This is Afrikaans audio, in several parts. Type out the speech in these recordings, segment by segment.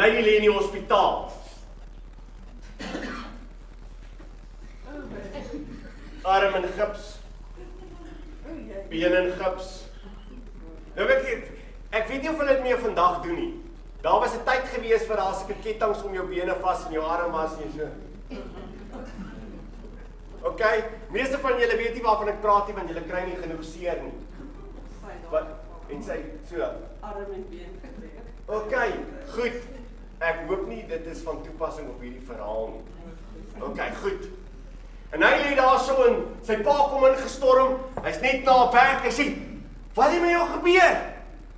bly jy lê in die hospitaal. Arm in gips, been in gips. Nou ek weet nie of hulle dit meer vandag doen nie. Daar was 'n tyd gewees vir daar seker kettinge om jou bene vas en jou arm was en so. OK, meeste van julle weet nie waarvan ek praat nie, want julle kry nie genoeg seer nie. Wat en sy so arm en been. OK, goed. Ek hoop nie dit is van toepassing op hierdie verhaal nie. OK, goed. En hy lê daar so en sy pa kom ingestorm. Hy's net na werk. Hy sê, "Wat het met jou gebeur?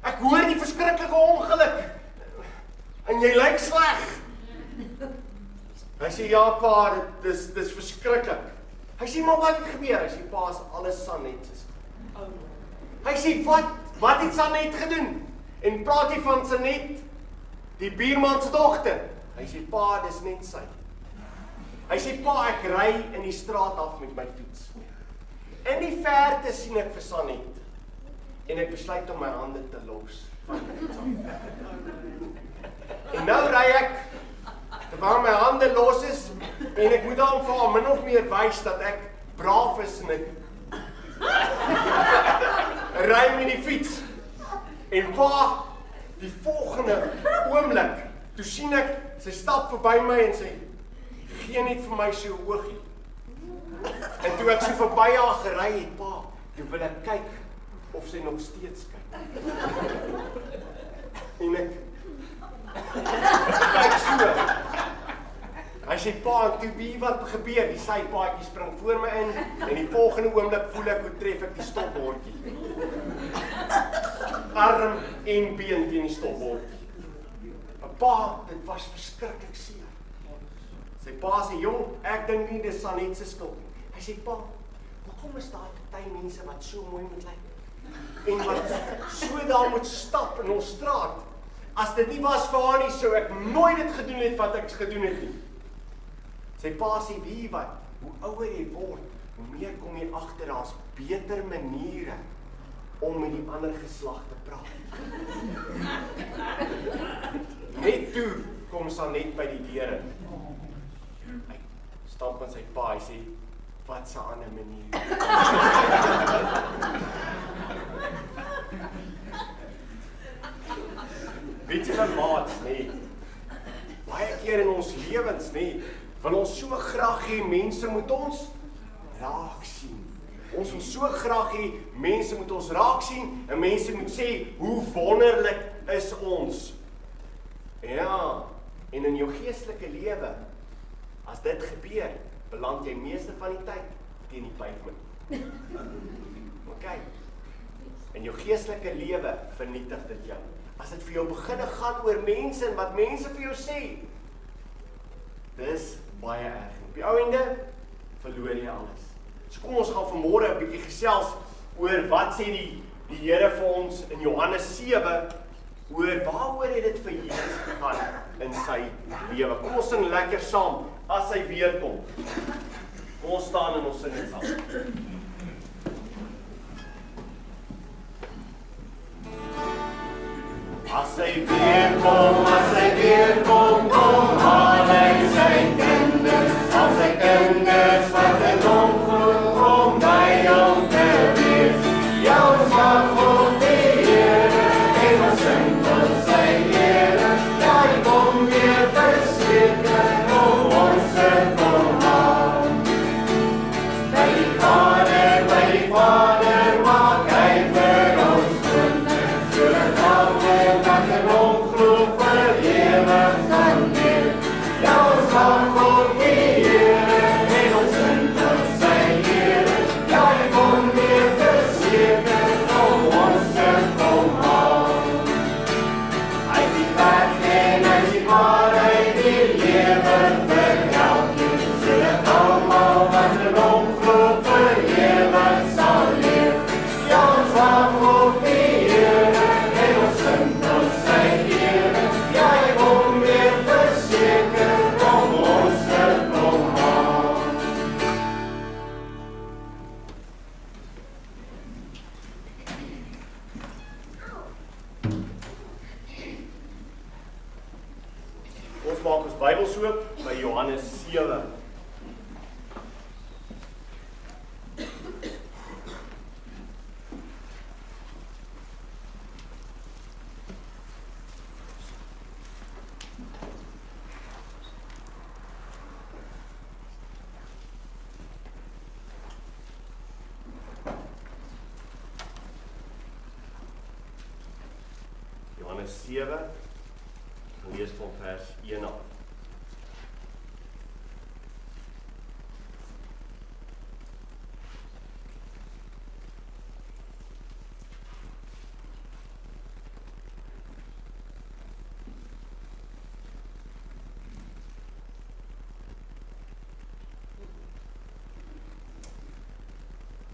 Ek hoor die verskriklike ongeluk. En jy lyk sleg." Hy sê, "Ja pa, dis verskriklik." Hy sê, "Maar wat het gebeur?" Hy sê, "Pa, is alles Sanet se skuld." Hy sê, "Wat het Sanet gedoen?" En praat hy van Sanet, die buurman se dogter. Hy sê, "Pa, dis net sy." Hy sê, "Pa, ek ry in die straat af met my fiets. In die verte sien ek vir Sanet. En ek besluit om my hande te los van die fiets af. En nou ry ek, terwyl my hande los is, en ek moet dan vir haar min of meer wys dat ek braaf is en ek ry met die fiets. En pa, die volgende oomblik, toe sien ek, sy stap verby my en sy gee net vir my so 'n oogie. En toe ek so verby haar gery het, pa, toe wil ek kyk of sy nog steeds kyk. En ek kyk so. Hy sê, "Pa, toe wie wat gebeur?" Die sypaadjie spring voor my in en die volgende oomblik voel ek hoe tref ek die stopbordjie. Arm en been teen die stopbordjie. Pa, dit was verskriklik seer. Sy pa sê, "Jong, ek dink nie dis Sanet se skuld nie." Hy sê, "Pa, hoekom is daar party mense wat so mooi moet lyk? En wat so daar moet stap in ons straat? As dit nie was vir haar nie, sou ek nooit dit gedoen het wat ek gedoen het nie." Sy pa sê, "Wie wat, hoe ouer jy word, hoe meer kom jy agter daar's beter maniere om met die ander geslag te praat." Net toe kom Sanet by die deur in. Hy stamp met sy pa, hy sê, "Wat 'n ander manier?" Weet jy wat, maats, nee. Baie keer in ons lewens, nee, wil ons so graag hê mense moet ons raak sien. Ons wil so graag hê mense moet ons raak sien en mense moet sê hoe wonderlik is ons. Ja, en in jou geestelike lewe, as dit gebeur, beland jy meeste van die tyd teen die pavement. OK. In jou geestelike lewe vernietig dit jou. As dit vir jou beginne gaan oor mense en wat mense vir jou sê, dis baie erg. Op die ou ende verloor jy alles. So kom ons gaan vanmôre 'n bietjie gesels oor wat sê die Here vir ons in Johannes 7 oor waaroor het dit vir Jesus gegaan in sy lewe. Kom ons sing lekker saam as hy weer kom. Kom ons staan en ons sing dit saam. As hy weer kom, kom haal hy sy kinders, al sy kinders wat in hom glo, om by hom te wees. Ja, ons mag op die Here, en ons sing tot sy Here, ja, hy kom weer verseker, om ons te kom haal. By die Vader, maak hy vir ons groente, sodat almal wat in hom glo vir ewig sal leef. Ja, ons mag op die Here, en ons sing tot sy Here, ja, hy kom weer verseker, om ons te kom haal. Hy is die weg en hy is die waarheid, die lewe vir elkeen, sodat almal wat in hom glo vir ewig sal leef. Ja, ons mag op die Here, en ons sing tot sy Here, ja, hy kom weer verseker, om ons te kom haal. Bybels oop by Johannes 7. Johannes 7, ek lees van vers 1 af.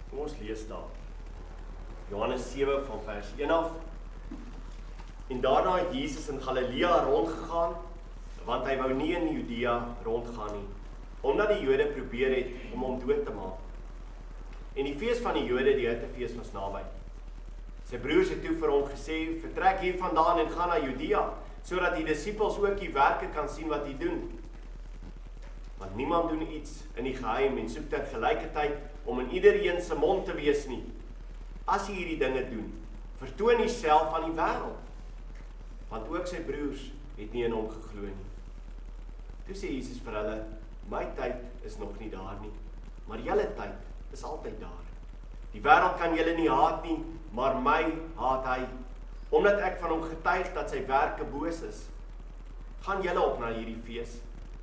Kom ons lees daar. Johannes 7 van vers 1 af. En daarna het Jesus in Galilea rondgegaan, want hy wou nie in Judea rondgaan nie, omdat die Jode probeer het om hom dood te maak. En die fees van die Jode, die Hittefees, was naby. Sy broers het toe vir hom gesê, vertrek hier vandaan en gaan na Judea, sodat die disippels ook die werke kan sien wat hy doen. Want niemand doen iets in die geheim en soek tegelijkertyd om in iedereen se mond te wees nie. As hy hierdie dinge doen, vertoon hy self aan die wêreld. Want ook sy broers het nie in hom geglo nie. Toe sê Jesus vir hulle, my tyd is nog nie daar nie, maar julle tyd is altyd daar. Die wêreld kan julle nie haat nie, maar my haat hy, omdat ek van hom getuig dat sy werke boos is. Gaan julle op na hierdie fees?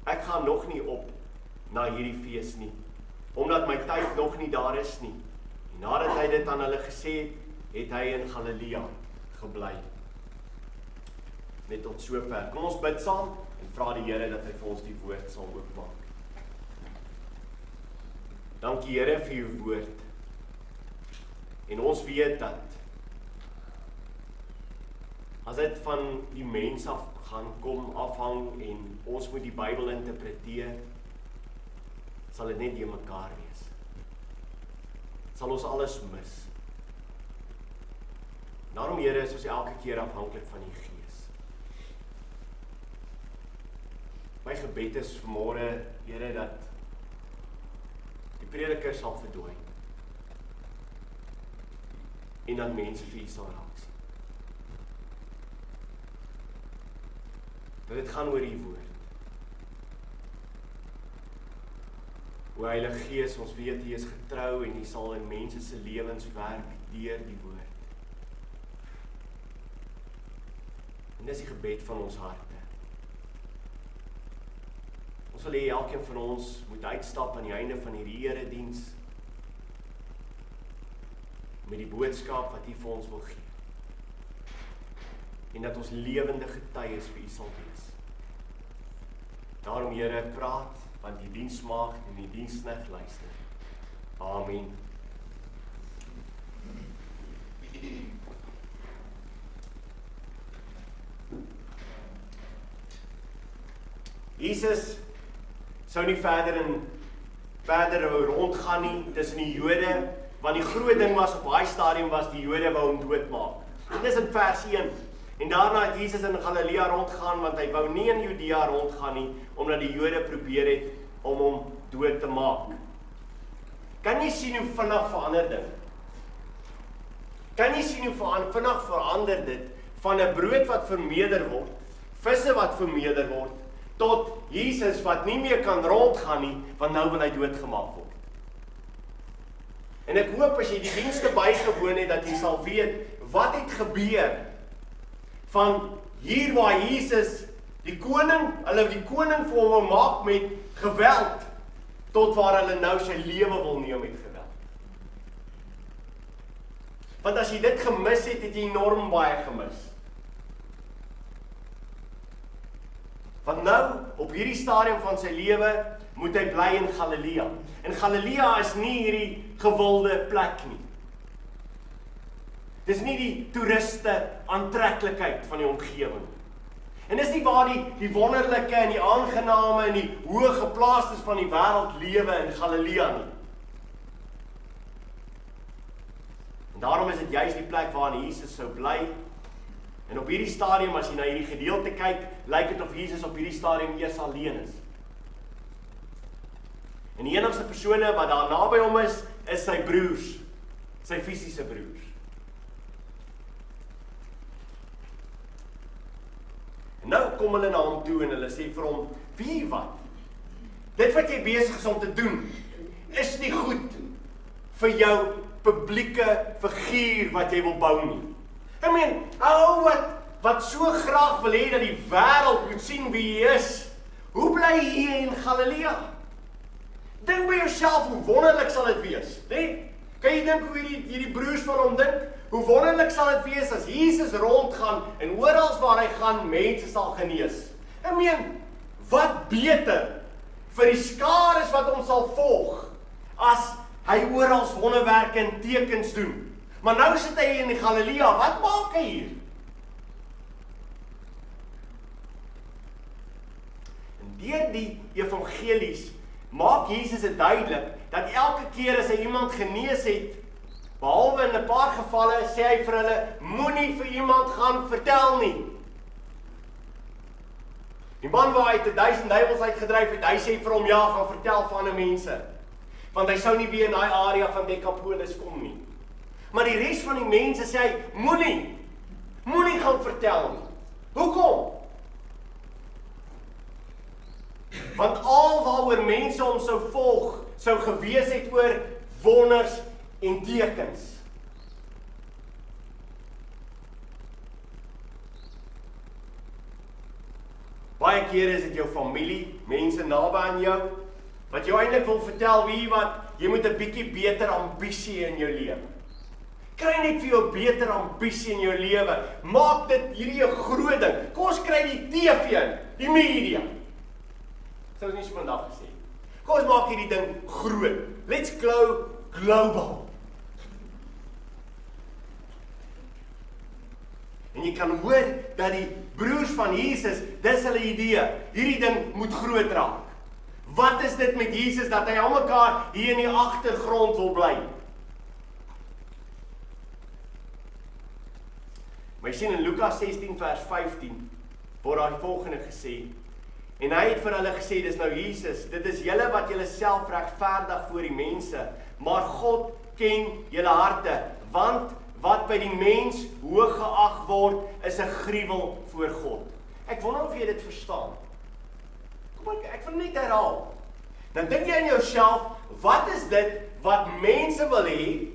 Ek gaan nog nie op na hierdie fees nie, omdat my tyd nog nie daar is nie. En nadat hy dit aan hulle gesê het hy in Galilea gebly. Net tot sover. Kom ons bid saam en vra die Here dat hy vir ons die woord sal oopmaak. Dankie Here vir uw woord. En ons weet dat as dit van die mens af gaan kom, afhang en ons moet die Bybel interpreteer, sal dit net die mekaar wees. Sal ons alles mis. Daarom Here is ons elke keer afhanklik van die Gees. My gebed is vanmôre, Here, dat die prediker sal verdwyn en dat mense vir U sal raak sien. Dat dit gaan oor U woord. O Heilige Gees, ons weet U is getrou en U sal in mense se lewens werk deur die woord. En dis die gebed van ons harte. Ons wil hê elkeen van ons moet uitstap aan die einde van hierdie erediens met die boodskap wat U vir ons wil gee. En dat ons lewende getuies vir U sal wees. Daarom Here, praat, want die diensmaagd en die diensknegt luister. Amen. Jesus sou nie verder rondgaan nie tussen die Jode, want die groot ding was op daai stadium was die Jode wou hom doodmaak. En dis in vers 1. En daarna het Jesus in Galilea rondgegaan, want hy wou nie in Judea rondgaan nie, omdat die Jode probeer het om hom dood te maak. Kan jy sien hoe vinnig verander dit? Kan jy sien hoe vinnig verander dit van 'n brood wat vermeerder word, visse wat vermeerder word, tot Jesus wat nie meer kan rondgaan nie, want nou wil hy doodgemaak word. En ek hoop as jy die dienste bygewoon het, dat jy sal weet, wat het gebeur, van hier waar Jesus, die koning vir hom wil maak met geweld, tot waar hulle nou sy lewe wil neem met geweld. Want as jy dit gemis het, het jy enorm baie gemis. Want nou, op hierdie stadium van sy lewe, moet hy bly in Galilea. En Galilea is nie hierdie gewilde plek nie. Dis nie die toeriste aantreklikheid van die omgewing. En dis nie waar die wonderlike en die aangename en die hoë geplaastes van die wêreld lewe in Galilea nie. En daarom is dit juist die plek waar Jesus sou bly, En op hierdie stadium, as jy na hierdie gedeelte kyk, lyk dit of Jesus op hierdie stadium eers alleen is. En die enigste persone wat daar naby hom is sy broers, sy fisiese broers. En nou kom hulle na hom toe en hulle sê vir hom, wie wat? Dit wat jy besig is om te doen, is nie goed vir jou publieke figuur wat jy wil bou nie. I mean, ou wat so graag wil hê dat die wêreld moet sien wie hy is, hoe bly hy in Galilea? Dink by jouself, hoe wonderlik sal dit wees, nee? Kan jy dink hoe hierdie broers van hom dink? Hoe wonderlik sal dit wees as Jesus rondgaan en oral waar hy gaan, mense sal genees. I mean, wat beter vir die skares wat hom sal volg, as hy oral wonderwerke en tekens doen. Maar nou sit hy in die Galilea, wat maak hy hier? En deur die evangelies maak Jesus dit duidelik, dat elke keer as hy iemand genees het, behalwe in 'n paar gevalle, sê hy vir hulle, moenie vir iemand gaan vertel nie. Die man waar hy 1000 duiwels uitgedryf het, hy sê vir hom, ja, gaan vertel van ander mense. Want hy sou nie weer in daai area van Decapolis kom nie. Maar die res van die mense sê hy, moenie gaan vertel nie. Hoekom? Want al waaroor mense hom sou volg, sou gewees het oor wonders en tekens. Baie kere is dit jou familie, mense naby aan jou, wat jou eintlik wil vertel, wie wat, jy moet 'n bietjie beter ambisie in jou lewe. Kry net vir jou beter ambisie in jou lewe. Maak dit hierdie 'n groot ding. Kom ons kry die TV in, die media. Sou ons nie so vandag gesê. Kom ons maak hierdie ding groot. Let's go global. En jy kan hoor dat die broers van Jesus, dis hulle idee, hierdie ding moet groot raak. Wat is dit met Jesus, dat hy almekaar hier in die agtergrond wil bly? Maar jy sien in Lukas 16 vers 15, word daar die volgende gesê, en hy het vir hulle gesê, dis nou Jesus, dit is julle wat julle self regverdig voor die mense, maar God ken julle harte, want wat by die mens hoog geag word, is 'n gruwel voor God. Ek wonder of jy dit verstaan. Kom ek wil net herhaal. Dan dink jy in jouself, wat is dit wat mense wil hê,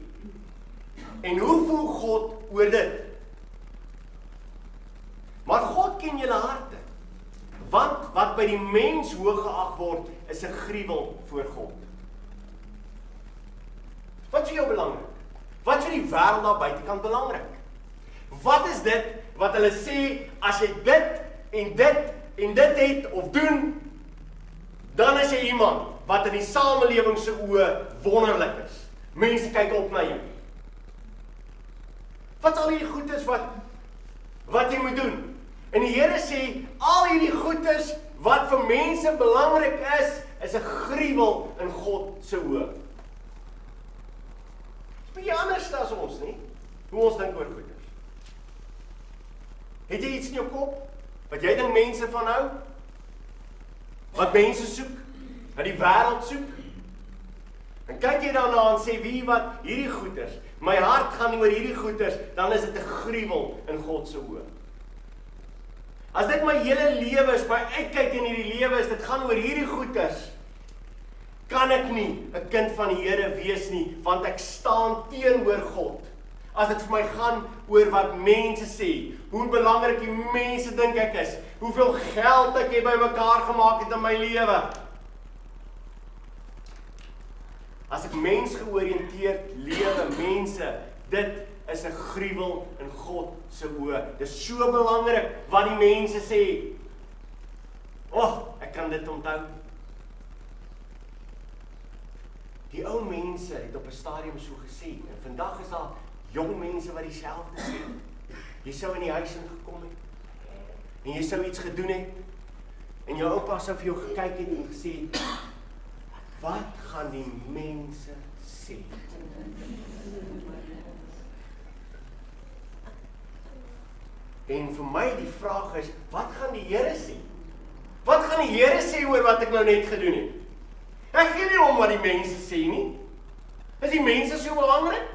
en hoe voel God oor dit? Maar God ken julle harte, want wat by die mens hoog geag word, is 'n gruwel voor God. Wat is vir jou belangrik? Wat is vir die wêreld daar buitekant belangrik? Wat is dit wat hulle sê, as jy dit en dit en dit het of doen, dan is jy iemand wat in die samelewing se oë wonderlik is. Mense kyk op na jou. Wat al hierdie goedes wat jy moet doen? En die Here sê, al hierdie goedes wat vir mense belangrik is 'n gruwel in God se oë. Dis baie anders as ons, nie? Hoe ons dink oor goedes. Het jy iets in jou kop wat jy dink mense van hou? Wat mense soek? Wat die wêreld soek? En kyk jy daarna en sê, wie wat hierdie goeders, my hart gaan nie oor hierdie goeders, dan is dit 'n gruwel in God se oë. As dit my hele lewe is, my uitkyk in hierdie lewe is, dit gaan oor hierdie goeders, kan ek nie 'n kind van die Here wees nie, want ek staan teenoor God. As dit vir my gaan oor wat mense sê, hoe belangrik die mense dink ek is, hoeveel geld ek het bymekaar gemaak het in my lewe. As ek mensgeoriënteerd lewe, mense, dit is 'n gruwel in God se oë. Dit is so belangrik wat die mense sê. Ek kan dit onthou. Die ou mense het op 'n stadium so gesê, en vandag is daar jong mense wat dieselfde sê. Jy sou in die huis ingekom het, en jy sou iets gedoen het, en jou oupa sou vir jou gekyk het en gesê, wat gaan die mense sê? En vir my die vraag is, wat gaan die Here sê? Wat gaan die Here sê oor wat ek nou net gedoen het? Ek gee nie om wat die mense sê nie. Is die mense so belangrik?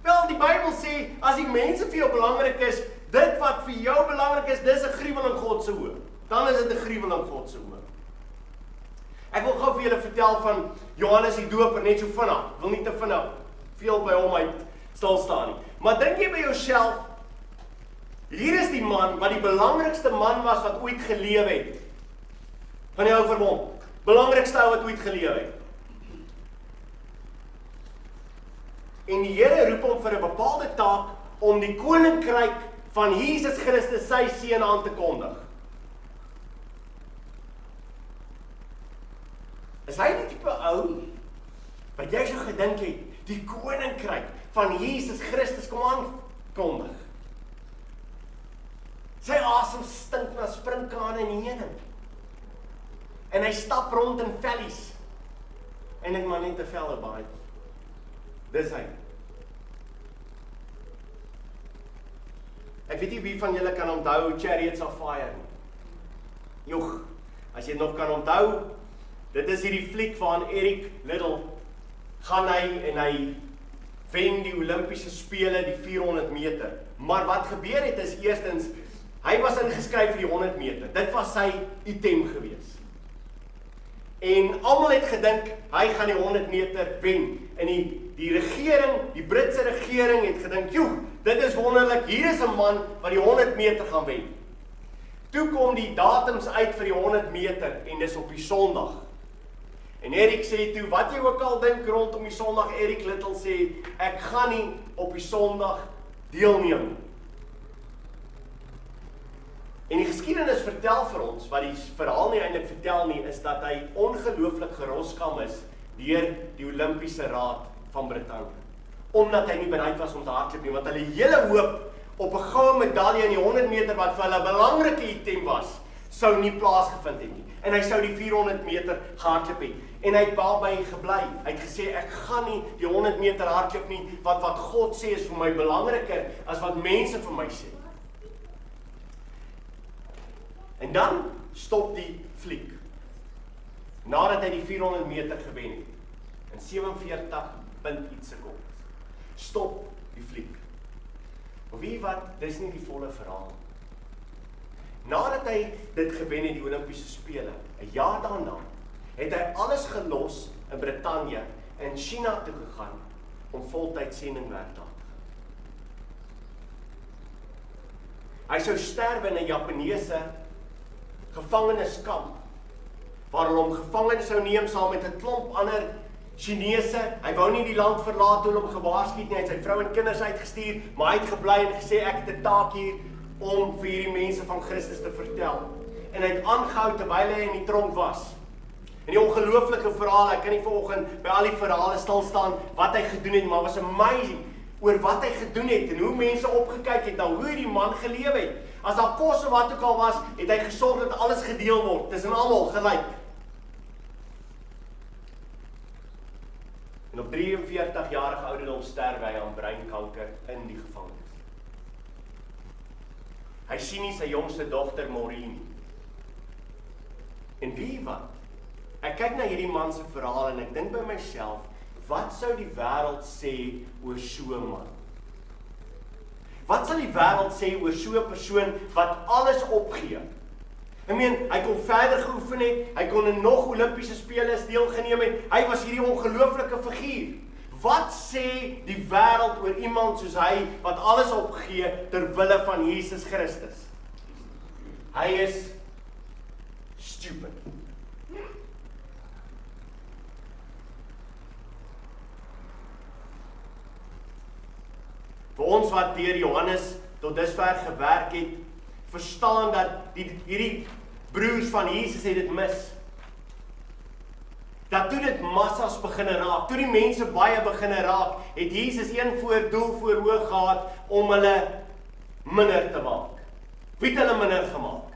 Wel, die Bybel sê, as die mense vir jou belangrik is, dit wat vir jou belangrik is, dis 'n gruwel in God se oë. Dan is dit 'n gruwel in God se oë. Ek wil gou vir julle vertel van Johannes die Doper, net so vinnig. Wil nie te vinnig veel by hom uit stil staan nie. Maar dink jy by jouself, hier is die man wat die belangrikste man was wat ooit geleef het. Van die ou verbond. Belangrikste ou wat ooit geleef het. En die Here roep hom vir 'n bepaalde taak om die koninkryk van Jesus Christus, sy seun, aan te kondig. Is hy die tipe ou wat jy so gedink het, die koninkryk van Jesus Christus kom aankondig? Sy asem stink na sprinkane in die heuning. En hy stap rond in vellies. En ek maar net 'n velle baie. Dis hy. Ek weet nie wie van julle kan onthou Chariots of Fire nie. Joch, as jy nog kan onthou, dit is hierdie fliek waarin Eric Liddell gaan hy en hy wen die Olimpiese spele, die 400 meter. Maar wat gebeur het is eerstens, hy was ingeskryf vir die 100 meter. Dit was sy item gewees. En almal het gedink, hy gaan die 100 meter wen. En die regering, die Britse regering het gedink, joh, dit is wonderlik, hier is 'n man wat die 100 meter gaan wen. Toe kom die datums uit vir die 100 meter en dis op die Sondag. En Erik sê toe, wat jy ook al dink rondom die Sondag, Erik Little sê, ek gaan nie op die Sondag deelneem nie. En die geskiedenis vertel vir ons, wat die verhaal nie eintlik vertel nie, is dat hy ongelooflik geroskam is deur die Olimpiese Raad van Brittanje. Omdat hy nie bereid was om te hardloop nie, want hulle hele hoop op 'n goue medalje in die 100 meter wat vir hulle 'n belangrike item was, sou nie plaasgevind het nie. En hy sou die 400 meter gehardloop het. En hy het daarby gebly. Hy het gesê, ek gaan nie die 100 meter hardloop nie, want wat God sê is vir my belangriker as wat mense vir my sê. En dan stop die fliek. Nadat hy die 400 meter gewen het. In 47 sekondes. Stop die fliek. Maar weet wat, dis nie die volle verhaal. Nadat hy dit gewen het, die Olimpiese spele, 'n jaar daarna, het hy alles gelos in Brittanje en China toe gegaan om voltyds sendingwerk te doen. Hy sou sterwe in 'n Japaneese gevangeniskamp, waar hulle hom gevangen sou neem saam met 'n klomp ander Chinese. Hy wou nie die land verlaat toe hulle hom gewaarsku het nie. Hy het sy vrou en kinders uitgestuur, maar hy het gebly en gesê, ek het 'n taak hier om vir hierdie mense van Christus te vertel. En hy het aangehou terwyl hy in die tronk was. En die ongelooflike verhaal, ek kan nie vanoggend by al die verhale stil staan wat hy gedoen het, maar was amazing oor wat hy gedoen het en hoe mense opgekyk het na hoe die man geleef het. As daar kos of wat ook al was, het hy gesorg dat alles gedeel word tussen almal gelyk. En op 43-jarige ouderdom sterf hy aan breinkanker in die gevangenis. Hy sien nie sy jongste dogter Maureen. En wie wat? Ek kyk na hierdie man se verhaal en ek dink by myself, wat sou die wêreld sê oor so 'n man? Wat sal die wêreld sê oor so 'n persoon wat alles opgee? Ek meen, hy kon verder geoefen het, hy kon in nog Olimpiese spele deelgeneem het, hy was hierdie ongelooflike figuur. Wat sê die wêreld oor iemand soos hy, wat alles opgee ter wille van Jesus Christus? Hy is stupid. Vir ons wat deur Johannes tot dusver gewerk het, verstaan dat hierdie broers van Jesus het dit mis. Dat toe dit massas begin raak, toe die mense baie begin raak, het Jesus een doel voor oog gehad om hulle minder te maak. Wie het hulle minder gemaak?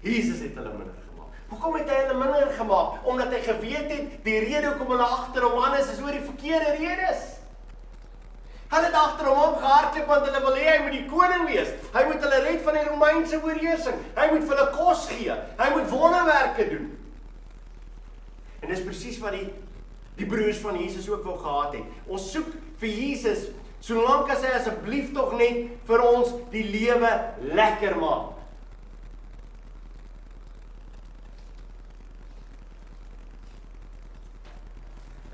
Jesus het hulle minder gemaak. Hoekom het hy hulle minder gemaak? Omdat hy geweet het, die rede hoekom hulle agter hom aan is oor die verkeerde redes. Hulle het agter hom gehardloop want hulle wil hê hy moet die koning wees. Hy moet hulle red van die Romeinse oorheersing. Hy moet vir hulle kos gee. Hy moet wonderwerke doen. En dis presies wat die broers van Jesus ook wou gehad het. Ons soek vir Jesus, solank as hy asseblief tog net vir ons die lewe lekker maak.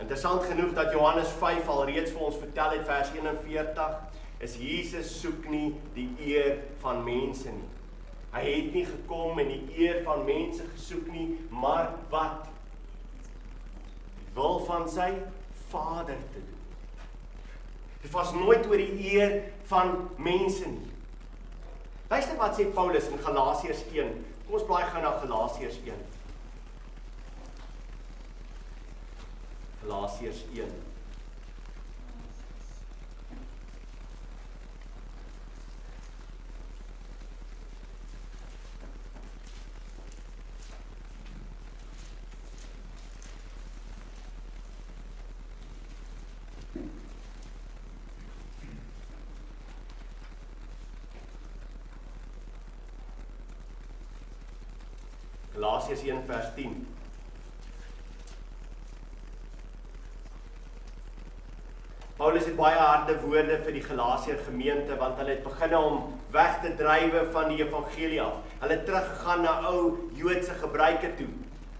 Interessant genoeg dat Johannes 5 al reeds vir ons vertel het, vers 41, is Jesus soek nie die eer van mense nie. Hy het nie gekom en die eer van mense gesoek nie, maar wat? Die wil van sy Vader te doen. Dit was nooit oor die eer van mense nie. Luister wat sê Paulus in Galasiërs 1. Kom ons blaai gou na Galasiërs 1. Galasiërs 1. Galasiërs 1 vers 10. Paulus het baie harde woorde vir die Galasiër gemeente, want hulle het begin om weg te drywe van die evangelie af. Hulle het teruggegaan na ou Joodse gebruike toe.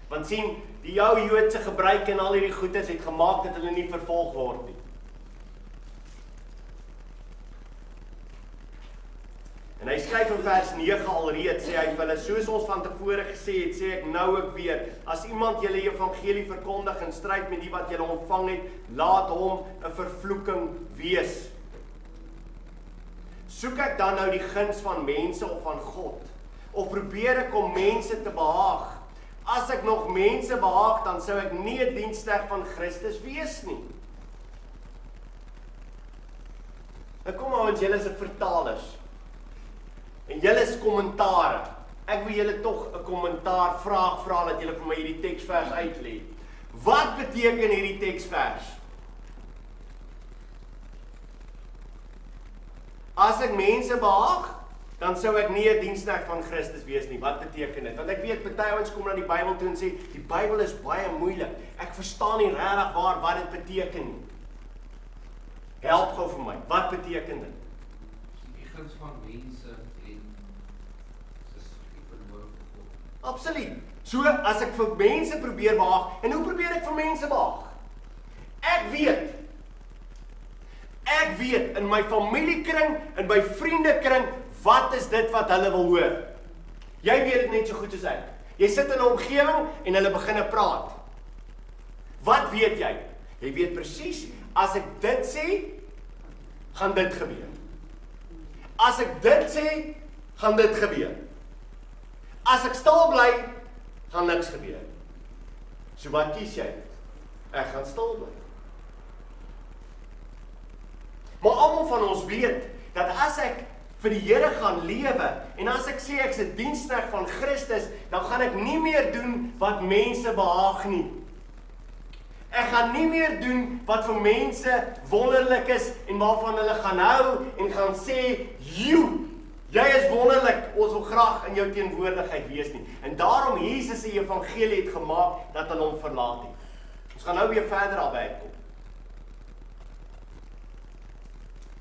Want sien, die ou Joodse gebruike en al hierdie goedes het gemaak dat hulle nie vervolg word nie. En hy skryf in vers 9 alreeds, sê hy vir hulle, soos ons van tevore gesê het, sê ek nou ook weer, as iemand julle evangelie verkondig en stryd met die wat julle ontvang het, laat hom 'n vervloeking wees. Soek ek dan nou die guns van mense of van God? Of probeer ek om mense te behaag? As ek nog mense behaag, dan sou ek nie 'n diensknegt van Christus wees nie. Nou kom ouens, julle is vertalers. En julle is kommentare. Ek wil julle tog 'n kommentaar vra dat julle vir my hierdie teksvers uitlê. Wat beteken hierdie teksvers? As ek mense behaag, dan sou ek nie 'n diensknegt van Christus wees nie. Wat beteken dit? Want ek weet party ouens kom na die Bybel toe en sê die Bybel is baie moeilik. Ek verstaan nie regtig wat dit beteken nie. Help gou vir my. Wat beteken dit? Die guns van mense en absoluut. So, as ek vir mense probeer behaag, en hoe probeer ek vir mense behaag? Ek weet, in my familiekring, in my vriendekring, wat is dit wat hulle wil hoor? Jy weet dit net so goed as ek. Jy sit in 'n omgewing, en hulle begin praat. Wat weet jy? Jy weet presies, as ek dit sê, gaan dit gebeur. As ek dit sê, gaan dit gebeur. As ek stil bly, gaan niks gebeur. So wat kies jy? Ek gaan stil bly. Maar almal van ons weet, dat as ek vir die Here gaan lewe, en as ek sê ek's 'n diensknegt van Christus, dan gaan ek nie meer doen wat mense behaag nie. Ek gaan nie meer doen wat vir mense wonderlik is, en waarvan hulle gaan hou, en gaan sê, jy is wonderlik, ons wil graag in jou teenwoordigheid wees nie. En daarom Jesus se evangelie het gemaak dat hulle hom verlaat het. Ons gaan nou weer verder daarby uitkom.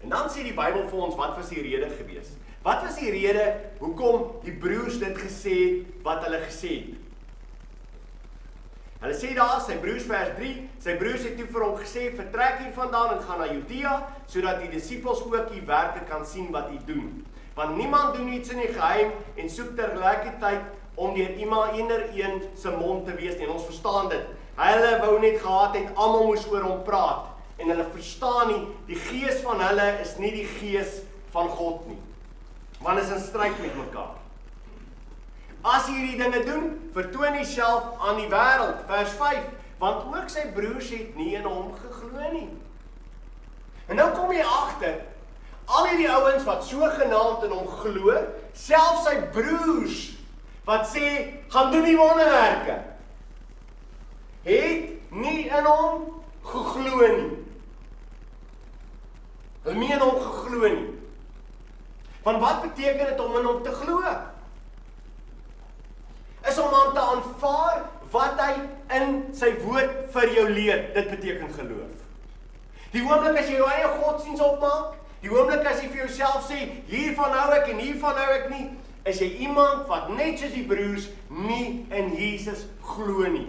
En dan sê die Bybel vir ons, wat was die rede gewees? Wat was die rede hoekom die broers dit gesê het wat hulle gesê het? Hulle sê daar, sy broers vers 3, sy broers het toe vir hom gesê, vertrek hier vandaan en gaan na Judea, sodat die disippels ook die werke kan sien wat hy doen. Want niemand doen iets in die geheim en soek tergelykertyd om deur een se mond te wees nie. En ons verstaan dit. Hulle wou net gehad het, almal moes oor hom praat. En hulle verstaan nie, die gees van hulle is nie die gees van God nie. Want is in stryd met mekaar. As jy hierdie dinge doen, vertoon jouself aan die wêreld. Vers 5, want ook sy broers het nie in hom geglo nie. En nou kom jy agter, al hierdie ouens wat sogenaamd in hom glo, selfs sy broers, wat sê, gaan doen die wonderwerke, het nie in hom geglo nie. Hulle nie in hom geglo nie. Want wat beteken dit om in hom te glo? Is om aan te aanvaar wat hy in sy woord vir jou leer. Dit beteken geloof. Die oomblik as jy jou eie godsdiens opmaak, die oomblik as jy vir jouself sê, hiervan hou ek en hiervan hou ek nie, is jy iemand wat net soos die broers nie in Jesus glo nie.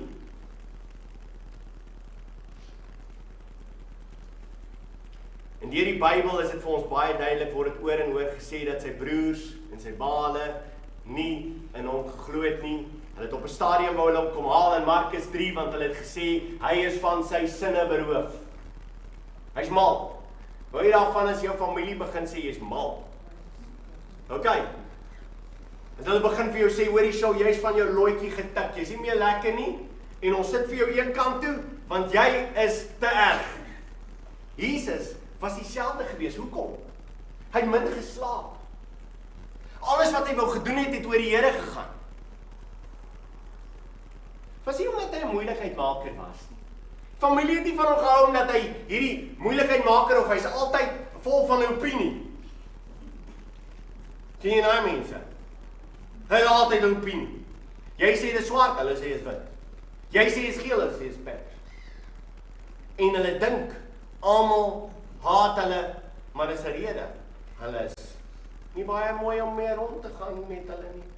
En deur die Bybel is dit vir ons baie duidelik, word dit oor en oor gesê dat sy broers en sy baale nie in hom geglo het nie. Hulle het op 'n stadium wou hulle hom kom haal in Markus 3, want hulle het gesê, hy is van sy sinne beroof. Hy's mal. Hou jy daarvan as jou familie begin sê, jy's mal? OK. As hulle begin vir jou sê, hoorie sou, jy's van jou looitjie getik, jy's nie meer lekker nie, en ons sit vir jou een kant toe, want jy is te erg. Jesus was dieselfde gewees. Hoekom? Hy het min geslaap. Alles wat hy wou gedoen het, het oor die Here gegaan. Was nie omdat hy 'n moeilikheidmaker was nie. Familie het nie van hom gehou omdat hy hierdie moeilikheidmaker of hy's altyd vol van 'n opinie. Ken jy nou mense? Hy het altyd 'n opinie. Jy sê dit is swart, hulle sê dit is wit. Jy sê dit is geel, hulle sê dit is pers. En hulle dink almal haat hulle, maar dis 'n rede. Hulle is nie baie mooi om mee rond te gaan met hulle nie.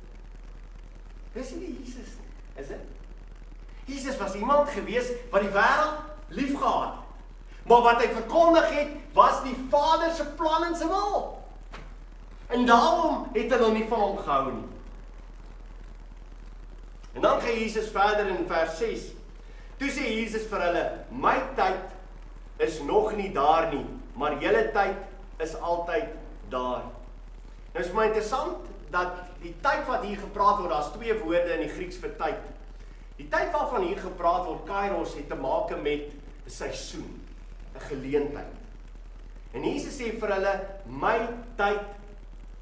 Dis nie Jesus nie, is dit? Jesus was iemand gewees wat die wêreld liefgehad het. Maar wat hy verkondig het, was die Vader se plan en sy wil. En daarom het hulle nie van hom gehou nie. En dan gaan Jesus verder in vers 6. Toe sê Jesus vir hulle, my tyd is nog nie daar nie, maar julle tyd is altyd daar. Nou is vir my interessant dat die tyd wat hier gepraat word, daar's 2 woorde in die Grieks vir tyd. Die tyd waarvan hier gepraat word, kairos, het te maak met 'n seisoen, 'n geleentheid. En Jesus sê vir hulle, my tyd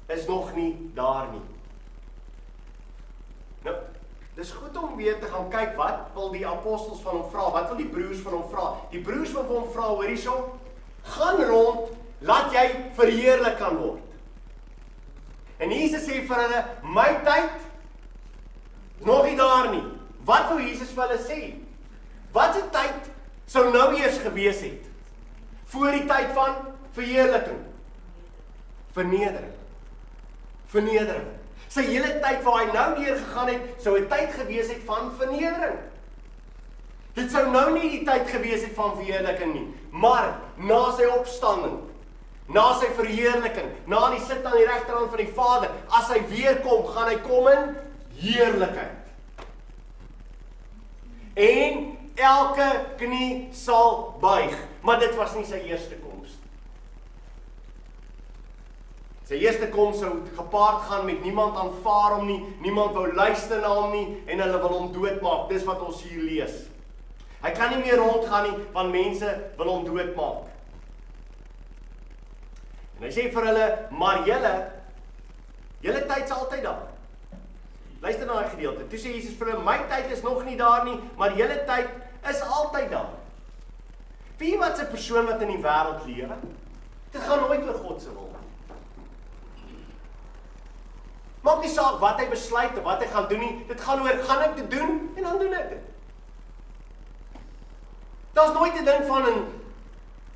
is nog nie daar nie. Nou, dis goed om weer te gaan kyk, wat wil die apostels van hom vra, wat wil die broers van hom vra? Die broers wil van hom vra, hoor hierso, gaan rond, laat jy verheerlik kan word. En Jesus sê vir hulle, my tyd is nog nie daar nie. Wat wil Jesus vir hulle sê? Wat 'n tyd sou nou eers gewees het? Voor die tyd van verheerliking. Vernedering. Vernedering. Sy hele tyd waar hy nou neergegaan het, sou 'n tyd gewees het van vernedering. Dit sou nou nie die tyd gewees het van verheerliking nie, maar na sy opstanding, na sy verheerliking, na die sit aan die regterhand van die Vader, as hy weer kom, gaan hy kom in heerlikheid. En elke knie sal buig, maar dit was nie sy eerste koms. Sy eerste koms sou gepaard gaan met niemand aanvaar hom nie, niemand wou luister na hom nie, en hulle wil hom doodmaak. Dis wat ons hier lees. Hy kan nie meer rondgaan nie, want mense wil hom doodmaak. En hy sê vir hulle, maar julle tyd is altyd daar. Luister na daai gedeelte. Toe sê Jesus vir hulle, my tyd is nog nie daar nie, maar julle tyd is altyd daar. Wie wat 'n persoon wat in die wêreld lewe? Dit gaan nooit oor God se wil. Maak nie saak wat hy besluit of wat hy gaan doen nie, dit gaan oor, gaan ek dit doen, en dan doen ek dit. Daar's nooit 'n ding van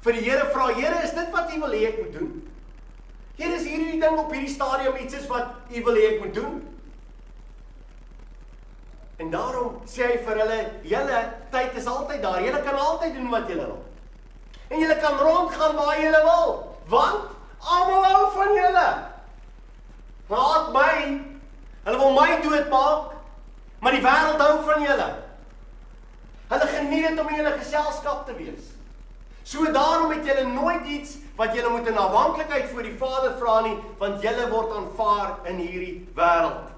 vir die Here vra, Here, is dit wat U wil hê ek moet doen? Here, is hierdie ding op hierdie stadium iets is wat U wil hê ek moet doen? En daarom sê hy vir hulle, julle tyd is altyd daar, julle kan altyd doen wat julle wil. En julle kan rondgaan waar julle wil, want almal hou van julle. Haat my, hulle wil my doodmaak, maar die wêreld hou van julle. Hulle geniet dit om in julle geselskap te wees. So daarom het julle nooit iets wat julle moet in afhanklikheid voor die Vader vra nie, want julle word aanvaar in hierdie wêreld.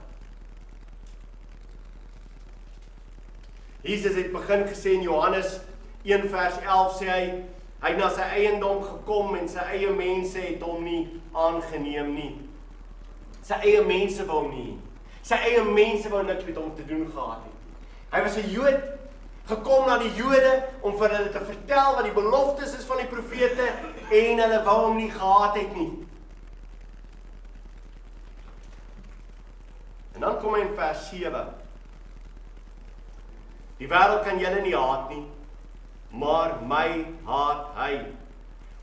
Jesus het begin gesê in Johannes 1 vers 11 sê hy het na sy eiendom gekom en sy eie mense het hom nie aangeneem nie. Sy eie mense wou nie. Sy eie mense wou niks met hom te doen gehad het. Hy was 'n Jood gekom na die Jode om vir hulle te vertel wat die beloftes is van die profete en hulle wou hom nie gehaat het nie. En dan kom hy in vers 7. Die wêreld kan julle nie haat nie, maar my haat hy,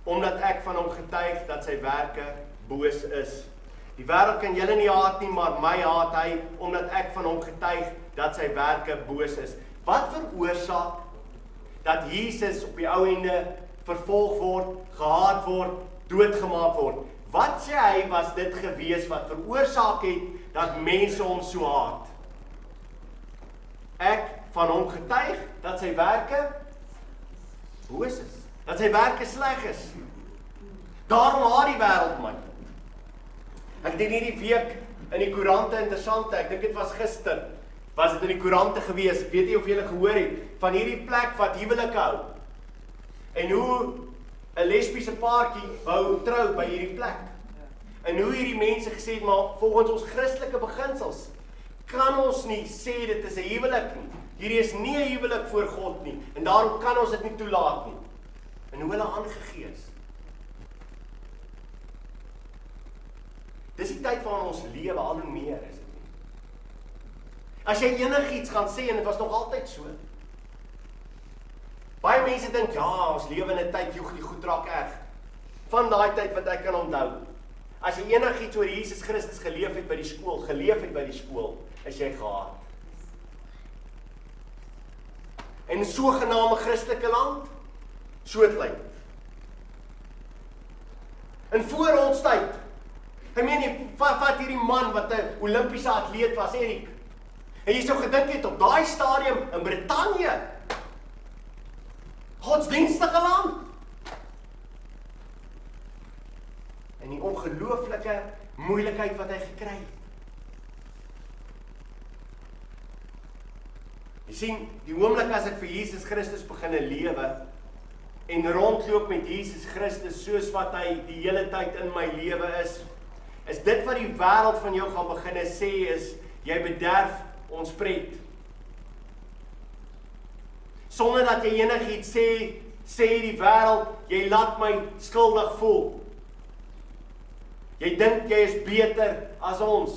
omdat ek van hom getuig dat sy werke boos is. Die wêreld kan julle nie haat nie, maar my haat hy, omdat ek van hom getuig dat sy werke boos is. Wat veroorsaak dat Jesus op die ou ende vervolg word, gehaat word, doodgemaak word? Wat sê hy was dit gewees wat veroorsaak het dat mense hom so haat? Ek van hom getuig dat sy werke boos is, dat sy werke sleg is. Daarom haat die wêreld my. Ek het hierdie week in die koerante interessante, ek dink dit was gister, was dit in die koerante gewees, ek weet nie of julle gehoor het, van hierdie plek wat huwelike hou. En hoe 'n lesbiese paartjie wou trou by hierdie plek. En hoe hierdie mense gesê het, maar volgens ons Christelike beginsels, kan ons nie sê dit is 'n huwelik nie. Hierdie is nie 'n huwelik voor God nie, en daarom kan ons dit nie toelaat nie. En hoe hulle aangegee is. Dis die tyd waarin ons lewe, al hoe meer is dit nie. As jy enigiets gaan sê, en dit was nog altyd so. Baie mense dink, ja, ons lewe in 'n tyd, joeg, die goed raak erg. Van daai tyd wat ek kan onthou. As jy enigiets oor Jesus Christus geleef het by die skool, is jy gehaat. En 'n sogenaamde Christelike land, so het lyk. En voor ons tyd, ek meen nie, vat hierdie man wat 'n Olimpiese atleet was, Erik. En jy sou gedink het op daai stadium in Brittanje, godsdienstige land. En die ongelooflike moeilikheid wat hy gekry het. Jy sien, die oomblik as ek vir Jesus Christus beginne lewe en rondloop met Jesus Christus soos wat hy die hele tyd in my lewe is dit wat die wêreld van jou gaan beginne sê is, jy bederf ons pret. Sonder dat jy enigiets sê die wêreld, jy laat my skuldig voel. Jy dink jy is beter as ons.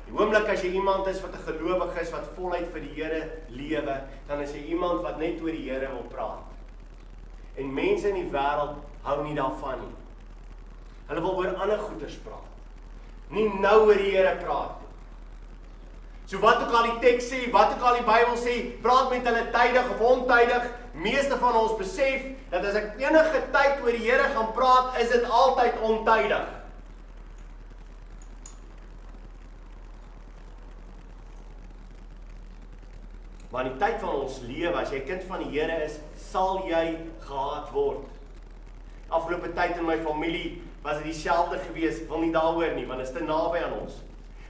Die oomblik as jy iemand is wat 'n gelowige is, wat voluit vir die Here lewe, dan is jy iemand wat net oor die Here wil praat. En mense in die wêreld hou nie daarvan nie. Hulle wil oor ander goeders praat. Nie nou oor die Here praat nie. So wat ook al die teks sê, wat ook al die Bybel sê, praat met hulle tydig of ontydig. Meeste van ons besef dat as ek enige tyd oor die Here gaan praat, is dit altyd ontydig. Maar in die tyd van ons lewe, as jy kind van die Here is, sal jy gehaat word. Afgelope tyd in my familie was dit dieselfde gewees, ek wil nie daaroor nie, want dit is te naby aan ons.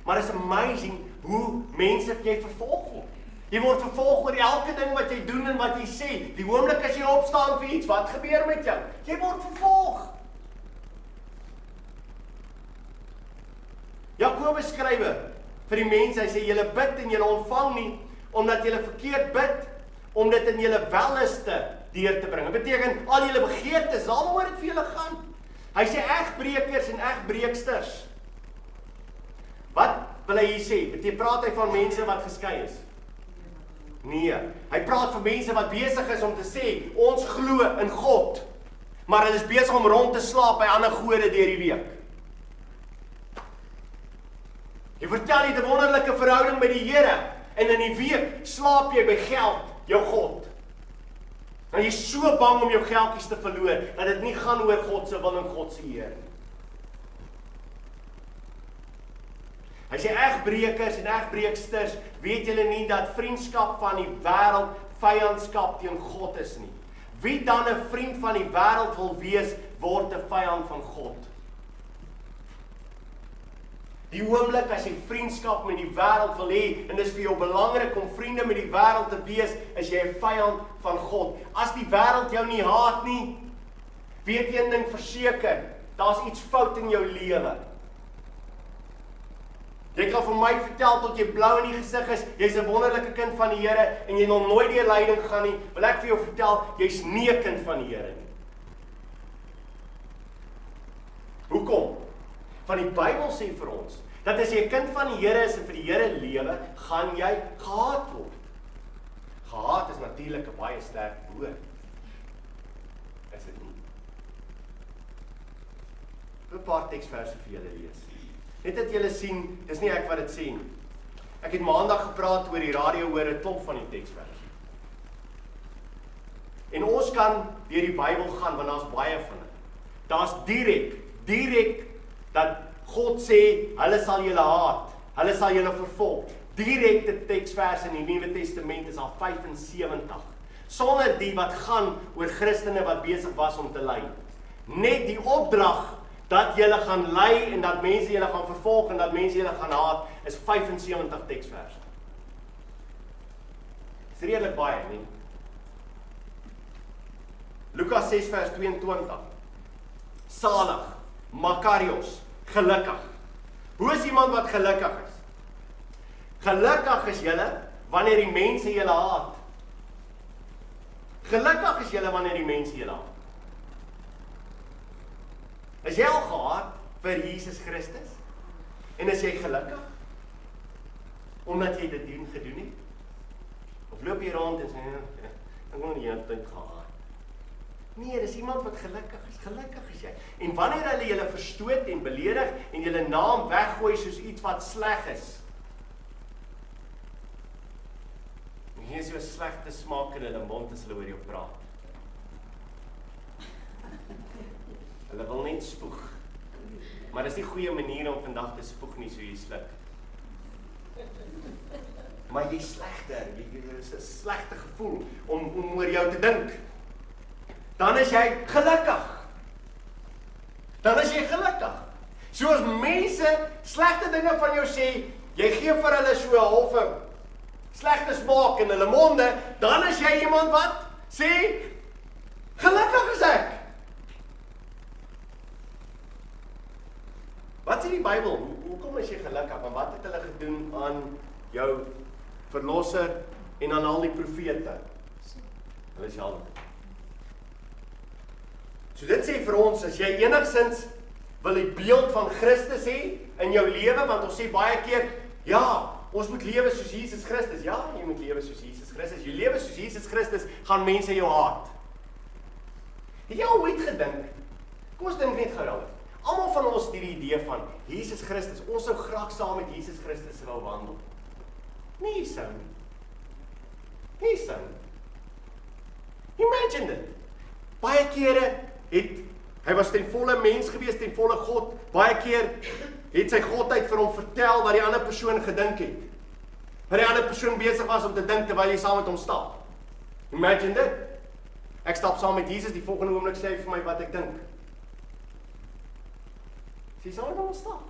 Maar it is amazing hoe mense vir jy vervolg word. Jy word vervolg oor elke ding wat jy doen en wat jy sê. Die oomblik as jy opstaan vir iets, wat gebeur met jou? Jy word vervolg. Jakobus skrywe vir die mense, hy sê, julle bid en julle ontvang nie, omdat julle verkeerd bid, om dit in julle welliste deur te bring. Dit beteken, al julle begeertes, alhoewel dit vir julle gaan. Hy sê, egbrekers en egbreeksters. Wat wil hy hier sê? Praat hy van mense wat geskei is? Nee, hy praat van mense wat besig is om te sê, ons glo in God, maar hulle is besig om rond te slaap by ander gode deur die week. Jy vertel jy 'n wonderlike verhouding met die Here, en in die week slaap jy by geld, jou God. En jy is so bang om jou geldjies te verloor, dat dit nie gaan oor God se wil en God se eer nie. Hy sê, egbrekers en egbreeksters, weet julle nie dat vriendskap van die wêreld vyandskap teen God is nie. Wie dan 'n vriend van die wêreld wil wees, word 'n vyand van God. Die oomblik as jy vriendskap met die wêreld wil hê, en dit is vir jou belangrik om vriende met die wêreld te wees, is jy 'n vyand van God. As die wêreld jou nie haat nie, weet een ding verseker, daar's iets fout in jou lewe. Jy kan vir my vertel tot jy blou in die gesig is, jy's 'n wonderlike kind van die Here en jy nog nooit deur lyding gaan nie. Wil ek vir jou vertel, jy's nie 'n kind van die Here nie. Hoekom? Van die Bybel sê vir ons dat as jy 'n kind van die Here is en vir die Here lewe, gaan jy gehaat word. Gehaat is natuurlik 'n baie sterk woord. Is dit nie? 'n Paar teksverse vir julle lees. Net dat julle sien, dis nie ek wat dit sê nie. Ek het maandag gepraat oor die radio oor 'n klomp van die teksverse. En ons kan deur die Bybel gaan want daar's baie van dit. Daar's direk dat God sê, hulle sal julle haat, hulle sal julle vervolg. Direkte teksverse in die Nuwe Testament is al 75. Sonder die wat gaan oor Christene wat besig was om te ly. Net die opdrag dat julle gaan ly en dat mense julle gaan vervolg en dat mense julle gaan haat, is 75 teksverse. Dis redelik baie, nie? Lukas 6 vers 22. Salig, Makarios, gelukkig. Hoe is iemand wat gelukkig is? Gelukkig is julle wanneer die mense julle haat. Gelukkig is julle wanneer die mense julle haat. Is jy al gehaat vir Jesus Christus? En is jy gelukkig? Omdat jy dit gedoen het? Of loop jy rond en sê, ek wil nie hele tyd gehaat. Nee, dis iemand wat gelukkig is jy. En wanneer hulle julle verstoot en beledig en julle naam weggooi soos iets wat sleg is, en hier is so 'n slegte smaak in hulle mond as hulle oor jou praat. Hulle wil net spoeg. Maar dis nie goeie manier om vandag te spoeg nie, so jy sluk. Maar jy slegter, jy is 'n slegte gevoel om oor jou te dink. Dan is jy gelukkig. So as mense slegte dinge van jou sê, jy gee vir hulle so 'n halfe slegte smaak in hulle monde, dan is jy iemand wat sê, gelukkig is ek. Wat sê die Bybel? Hoekom is jy gelukkig? En wat het hulle gedoen aan jou verlosser en aan al die profete? Hulle is help. So dit sê vir ons, as jy enigsins wil die beeld van Christus hê in jou lewe, want ons sê baie keer, ja, ons moet lewe soos Jesus Christus. Ja, jy moet lewe soos Jesus Christus. Jy lewe soos Jesus Christus, gaan mense jou haat. Het jy al ooit gedink? Kom ons dink net gou daaroor. Almal van ons het hierdie idee van Jesus Christus. Ons sou graag saam met Jesus Christus wou wandel. Nee, sou nie. Imagine dit. Baie kere hy was ten volle mens gewees, ten volle God. Baie keer het sy godheid vir hom vertel wat die ander persoon gedink het. Wat die ander persoon besig was om te dink terwyl hy saam met hom stap. Imagine dit. Ek stap saam met Jesus, die volgende oomblik sê hy vir my wat ek dink. Sy saam met hom stap.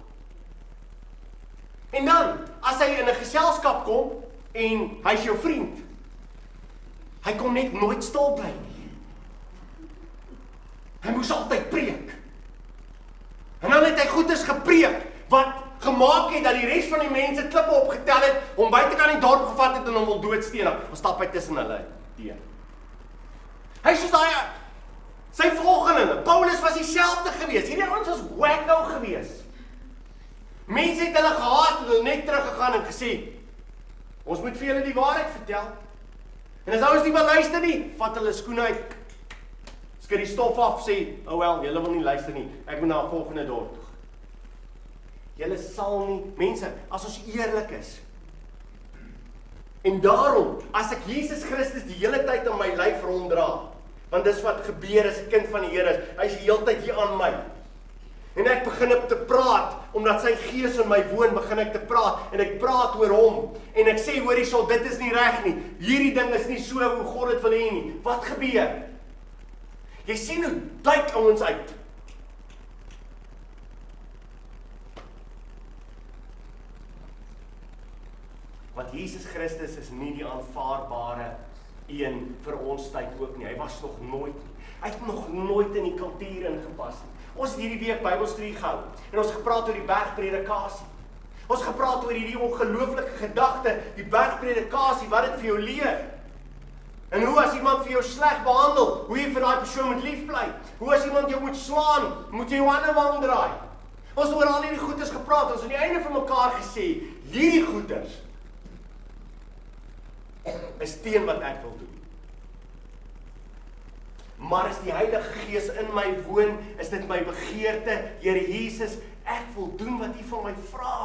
En dan, as hy in 'n geselskap kom en hy's jou vriend, hy kon net nooit stil bly nie. Hy moes altyd preek. En dan het hy goedes gepreek wat gemaak het dat die res van die mense klippe opgetel het, hom buitekant die dorp gevat het en hom wil doodsteen. Dan stap hy tussen hulle deur. Hy soos daai sy volgelinge. Paulus was dieselfde gewees. Hierdie ouens was wacko gewees. Mense het hulle gehaat en hulle net teruggegaan en gesê, ons moet vir julle die waarheid vertel. En as ouens nie wil luister nie, vat hulle skoene uit, skud die stof af, sê, oh wel, julle wil nie luister nie, ek moet na 'n volgende dorp toe. Julle sal nie, mense, as ons eerlik is, en daarom, as ek Jesus Christus die hele tyd aan my lyf ronddra, want dis wat gebeur as 'n kind van die Here is, hy is die hele tyd hier aan my. En ek begin op te praat, omdat sy gees in my woon, begin ek te praat, en ek praat oor hom, en ek sê, hoor hierso, dit is nie reg nie, hierdie ding is nie so hoe God dit wil hê nie. Wat gebeur? Jy sien hoe lyk ouens uit. Want Jesus Christus is nie die aanvaarbare een vir ons tyd ook nie. Hy was nog nooit nie. Hy het nog nooit in die kultuur ingepas nie. Ons het hierdie week Bybelstudie gehou en ons het gepraat oor die bergpredikasie. Ons gepraat oor hierdie ongelooflike gedagte, die bergpredikasie, wat dit vir jou leer. En hoe as iemand vir jou sleg behandel, hoe jy vir daai persoon moet lief bly. Hoe as iemand jou moet slaan, moet jy jou ander wang draai. Ons het oor al hierdie goeders gepraat, ons het aan die einde van mekaar gesê, hierdie goeders is teen wat ek wil doen. Maar as die Heilige Gees in my woon, is dit my begeerte, Here Jesus, ek wil doen wat U van my vra.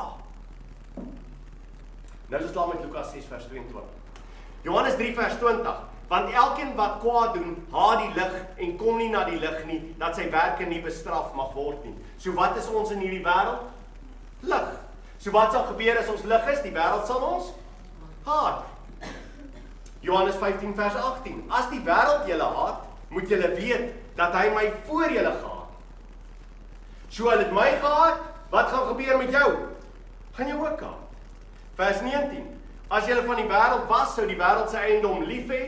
Nou is ons klaar met Lukas 6 vers 22. Johannes 3 vers 20. Want elkeen wat kwaad doen, haat die lig en kom nie na die lig nie, dat sy werke nie bestraf mag word nie. So wat is ons in hierdie wêreld? Lig. So wat sal gebeur as ons lig is? Die wêreld sal ons haat. Johannes 15 vers 18. As die wêreld julle haat, moet julle weet dat hy my voor julle gehaat. So hulle het my gehaat, wat gaan gebeur met jou? Gaan jou ook haat. Vers 19. As julle van die wêreld was, sou die wêreld sy eiendom lief hê.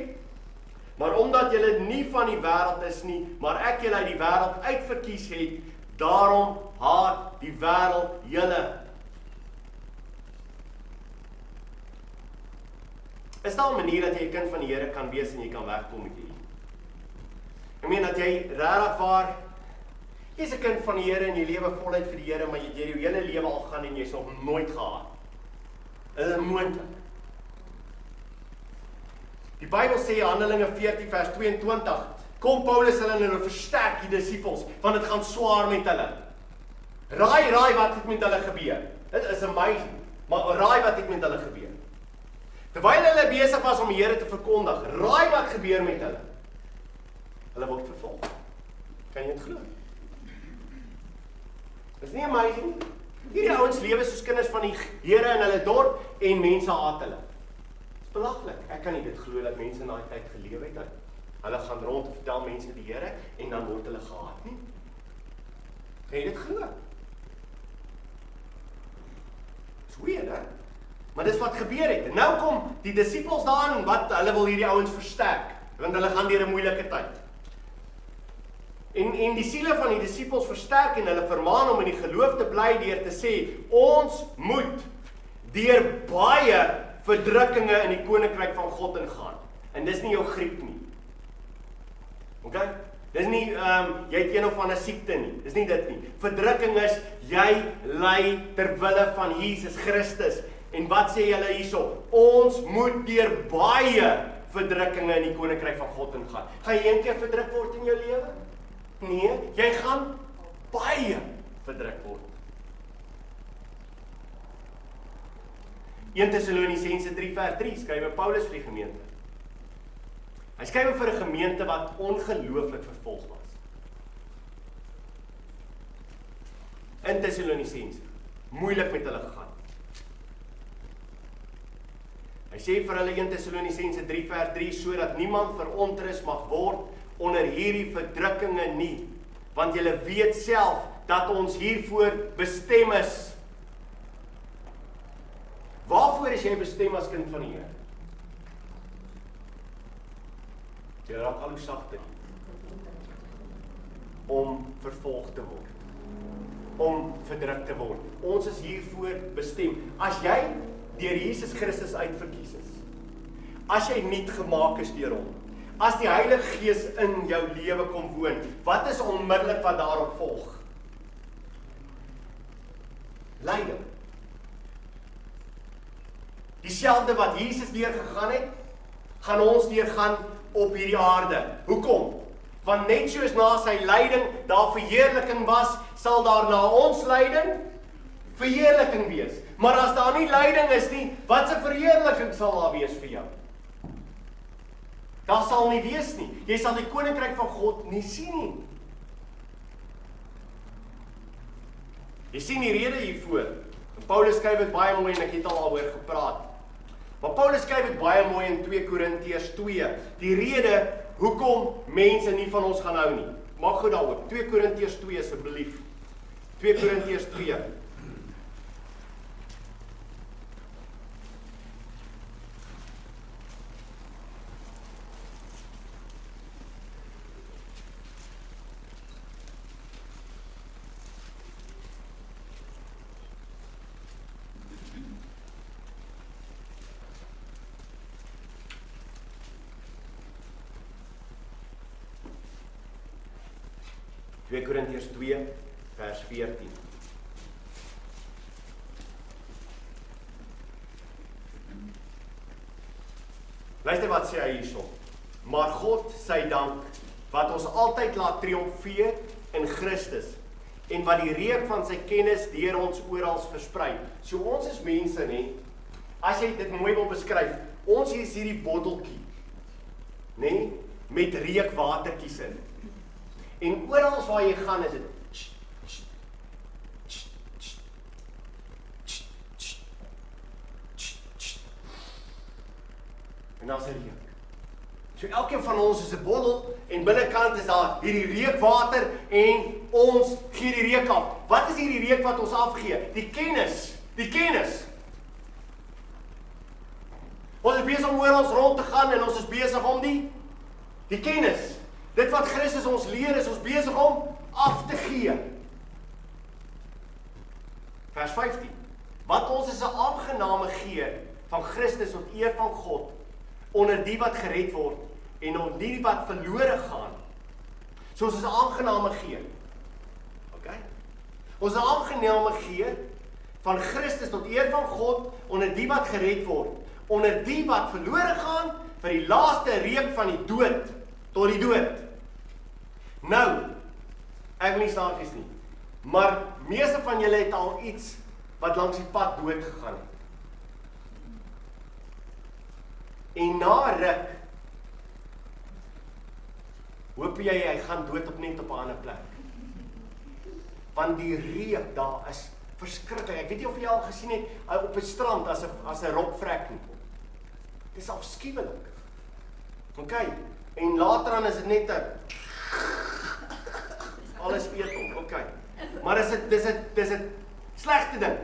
Maar omdat julle nie van die wêreld is nie, maar ek julle uit die wêreld uitverkies het, daarom haat die wêreld julle. Is daar 'n manier dat jy 'n kind van die Here kan wees en jy kan wegkom met hierdie? Ek meen dat jy regtig waar, jy's 'n kind van die Here en jy lewe voluit vir die Here, maar jy jou hele lewe al gaan en jy's nog nooit gehaat. Dit is moontlik. Die Bybel sê Handelinge 14 vers 22, kom Paulus hulle en hulle versterk die disippels, want dit gaan swaar met hulle. Raai wat het met hulle gebeur. Dit is amazing, maar raai wat het met hulle gebeur. Terwyl hulle besig was om die Here te verkondig, raai wat gebeur met hulle. Hulle word vervolg. Kan jy dit glo? Is nie amazing nie? Hierdie ouens lewe soos kinders van die Here in hulle dorp en mense haat hulle. Dis belaglik. Ek kan nie dit glo dat mense in daai tyd geleef het. Hulle gaan rond en vertel mense die Here en dan word hulle gehaat nie. Kan jy dit glo? Dis weird, hè? Maar dis wat gebeur het. En nou kom die disippels daarin wat hulle wil hierdie ouens versterk, want hulle gaan deur 'n moeilike tyd. En die siele van die disippels versterk en hulle vermaan om in die geloof te bly deur te sê, ons moet deur baie verdrukkinge in die koninkryk van God ingaan. En dis nie jou griep nie. Okay? Dis nie jy het een of ander siekte nie. Dis nie dit nie. Verdrukking is jy ly ter wille van Jesus Christus. En wat sê julle hierso? Ons moet deur baie verdrukkinge in die koninkryk van God ingaan. Gaan jy een keer verdruk word in jou lewe? Nee, jy gaan baie verdruk word. 1 Tessalonisense 3 vers 3 skryf Paulus vir die gemeente. Hy skryf vir 'n gemeente wat ongelooflik vervolg was. In Tessalonisense, moeilik met hulle gegaan. Hy sê vir hulle 1 Tessalonisense 3 vers 3, sodat niemand verontrus mag word onder hierdie verdrukkinge nie, want julle weet self dat ons hiervoor bestem is. Waarvoor is jy bestem as kind van die Here? Jy raak al hoe sagter. Om vervolg te word. Om verdruk te word. Ons is hiervoor bestem. As jy deur Jesus Christus uitverkies is, as jy nuut gemaak is deur hom, as die Heilige Gees in jou lewe kom woon, wat is onmiddellik wat daarop volg? Lyding. Dieselfde wat Jesus deurgegaan het, gaan ons deurgaan op hierdie aarde. Hoekom? Want net soos na sy lyding daar verheerliking was, sal daar na ons lyding verheerliking wees. Maar as daar nie lyding is nie, wat 'n verheerliking sal daar wees vir jou? Daar sal nie wees nie. Jy sal die koninkryk van God nie sien nie. Jy sien die rede hiervoor. En Paulus skryf dit baie mooi en ek het al daaroor gepraat. Maar Paulus skryf dit baie mooi in 2 Korintiërs 2. Die rede hoekom mense nie van ons gaan hou nie. Maak goed daaroor. 2 Korintiërs 2 asseblief. 2 Korintiërs 2. 2 Korintiërs 2 vers 14. Luister wat sê hy hierso. Maar God sy dank, wat ons altyd laat triomfeer in Christus, en wat die reuk van sy kennis deur ons oral versprei. So ons is mense, nee, as jy dit mooi wil beskryf, ons is hierdie botteltjie, nee, met reukwatertjies in. En oral waar jy gaan is dit en dan is reuk. So elkeen van ons is 'n bottel en binnekant is daar hierdie reukwater en ons gee die reuk af. Wat is hierdie reuk wat ons afgee? Die kennis. Die kennis. Ons is besig om oor ons rond te gaan en ons is besig om die kennis. Dit wat Christus ons leer is ons besig om af te gee. Vers 15. Want ons is 'n aangename geur van Christus tot eer van God onder die wat gered word en onder die wat verlore gaan. So ons is 'n aangename geur. OK? Ons is 'n aangename geur van Christus tot eer van God onder die wat gered word, onder die wat verlore gaan vir die laaste reuk van die dood tot die dood. Nou, ek wil nie snaaks nie, maar meeste van julle het al iets wat langs die pad dood gegaan het. En na ruk hoop jy gaan dood op net op 'n ander plek. Want die reuk daar is verskriklik. Ek weet nie of jy al gesien het op 'n strand as 'n rokvrek nie. Dit is afskuwelik. OK, en later dan is dit net 'n alles eet hom. OK. Maar dis 'n slegte ding.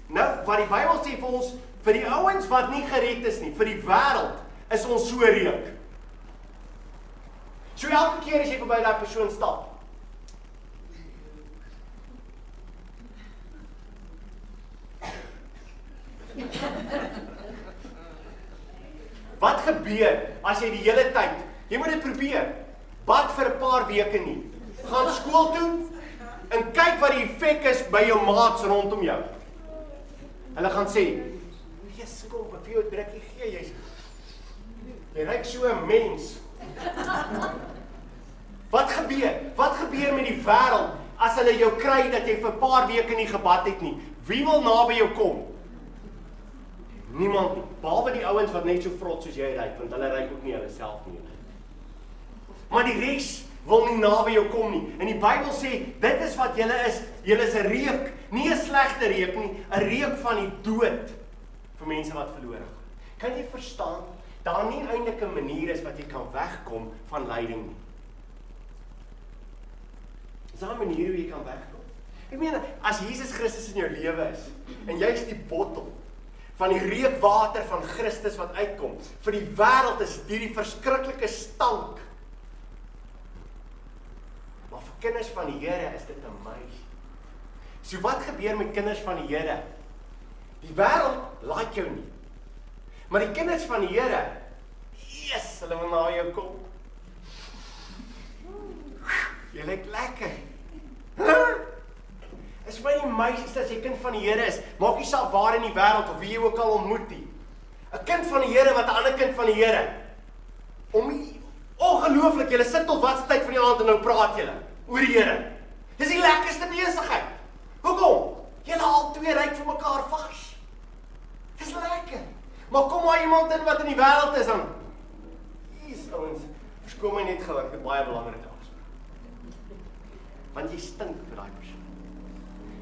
Nou, wat die Bybel sê vir ons, vir die ouens wat nie gered is nie, vir die wêreld is ons so reuk. So elke keer as jy verby daai persoon stap, wat gebeur as jy die hele tyd, jy moet dit probeer, bad vir 'n paar weke nie, gaan skool toe en kyk wat die effek is by jou maats rondom jou. Hulle gaan sê, "Jesus, kom, ek vir jou 'n drukkie gee, jy ruik so 'n mens." Wat gebeur? Wat gebeur met die wêreld as hulle jou kry dat jy vir 'n paar weke nie gebad het nie? Wie wil naby jou kom? Niemand nie, behalwe die ouens wat net so vrot soos jy ruik, want hulle ruik ook nie hulle self nie. Maar die res wil nie naby jou kom nie. En die Bybel sê, dit is wat julle is. Julle is 'n reuk, nie 'n slegte reuk nie, 'n reuk van die dood vir mense wat verlore gaan. Kan jy verstaan? Daar nie eintlik 'n manier is wat jy kan wegkom van lyding nie. Is daar 'n manier hoe jy kan wegkom? Ek meen, as Jesus Christus in jou lewe is, en jy is die bottel van die reukwater van Christus wat uitkom, vir die wêreld is hierdie verskriklike stank. Maar vir kinders van die Here is dit amazing. So wat gebeur met kinders van die Here? Die wêreld like jou nie. Maar die kinders van die Here, yes, hulle wil na jou kom. Jy lyk lekker. Is my die meisies as jy kind van die Here is, maak nie saak waar in die wêreld of wie jy ook al ontmoet nie. 'n Kind van die Here wat 'n ander kind van die Here. Ongelooflik, julle sit tot watse tyd van die aand en nou praat julle oor die Here. Dis die lekkerste besigheid. Hoekom? Julle al twee ryk vir mekaar vas. Dis lekker. Maar kom maar iemand in wat in die wêreld is dan. Hier ouens, verskoon my net gou, ek het baie belangrike afspraak. Want jy stink vir daai persoon.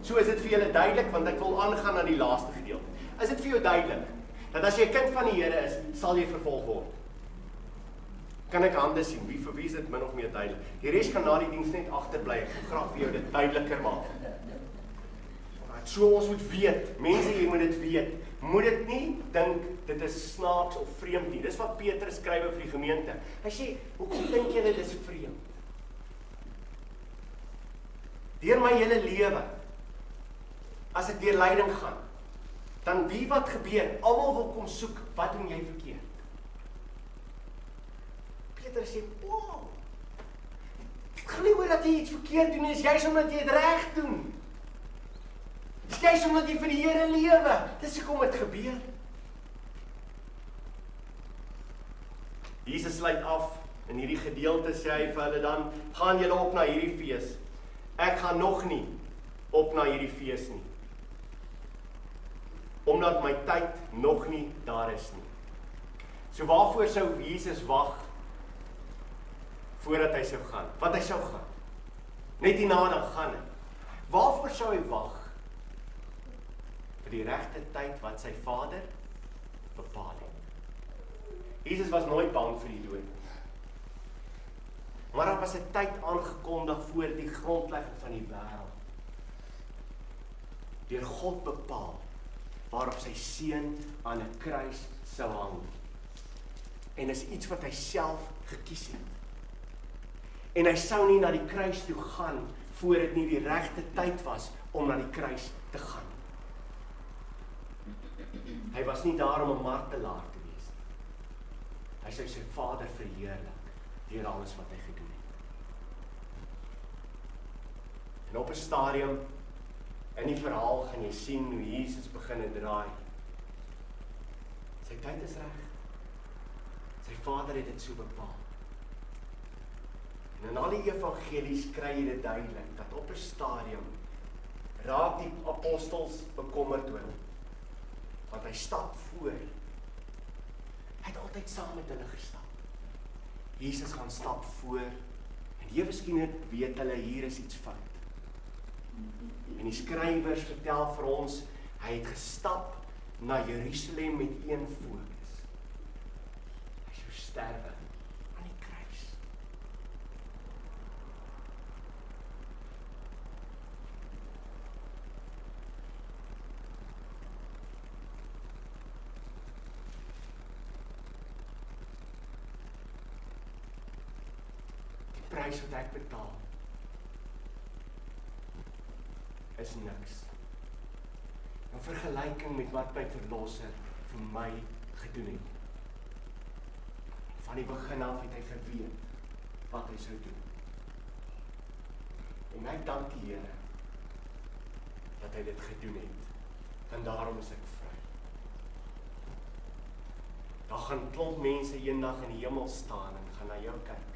So is dit vir julle duidelik, want ek wil aangaan aan die laaste gedeelte. Is dit vir jou duidelik dat as jy 'n kind van die Here is, sal jy vervolg word? Kan ek hande sien? Wie vir wie is dit min of meer duidelik? Die res gaan na die diens net agterbly. Ek wil graag vir jou dit duideliker maak. So ons moet weet, mense, jy moet dit weet. Moet dit nie dink dit is snaaks of vreemd nie. Dis wat Petrus skryf vir die gemeente. Hy sê, hoekom dink julle dit is vreemd? Deur my hele lewe, as ek deur lyding gaan, dan wie wat gebeur, almal wil kom soek, wat doen jy verkeerd? Petrus sê, wow, Glo dat jy iets verkeerd doen, is juist omdat jy het reg doen. Dis juist omdat jy vir die Here lewe. Dis hoekom dit gebeur. Jesus sluit af in hierdie gedeelte, sê hy vir hulle dan, gaan julle op na hierdie fees. Ek gaan nog nie op na hierdie fees nie. Omdat my tyd nog nie daar is nie. So waarvoor sou Jesus wag voordat hy sou gaan? Want hy sou gaan. Net hierna dan gaan hy. Waarvoor sou hy wag? Vir die regte tyd wat sy Vader bepaal het. Jesus was nooit bang vir die dood. Maar daar was 'n tyd aangekondig voor die grondlegging van die wêreld. Deur God bepaal waarop sy seun aan 'n kruis sou hang. En is iets wat hy self gekies het. En hy sou nie na die kruis toe gaan voor dit nie die regte tyd was om na die kruis te gaan. Hy was nie daar om 'n martelaar te wees nie. Hy sou sy Vader verheerlik deur alles wat hy gedoen het. En op 'n stadium in die verhaal gaan jy sien hoe Jesus begin draai. Sy tyd is reg. Sy Vader het dit so bepaal. En in al die evangelies kry jy dit duidelik dat op 'n stadium raak die apostels bekommerd oor hom. Want hy stap voor. Hy het altyd saam met hulle gestap. Jesus gaan stap voor en ewe skielik weet hulle hier is iets fout. En die skrywers vertel vir ons hy het gestap na Jerusalem met een fokus. Hy sou sterwe aan die kruis. Die prys wat ek betaal is niks. In vergelyking met wat my verlosser vir my gedoen het. Van die begin af het hy geweet wat hy sou doen. En ek dank die Here dat hy dit gedoen het. En daarom is ek vry. Daar gaan klomp mense eendag in die hemel staan en gaan na jou kyk.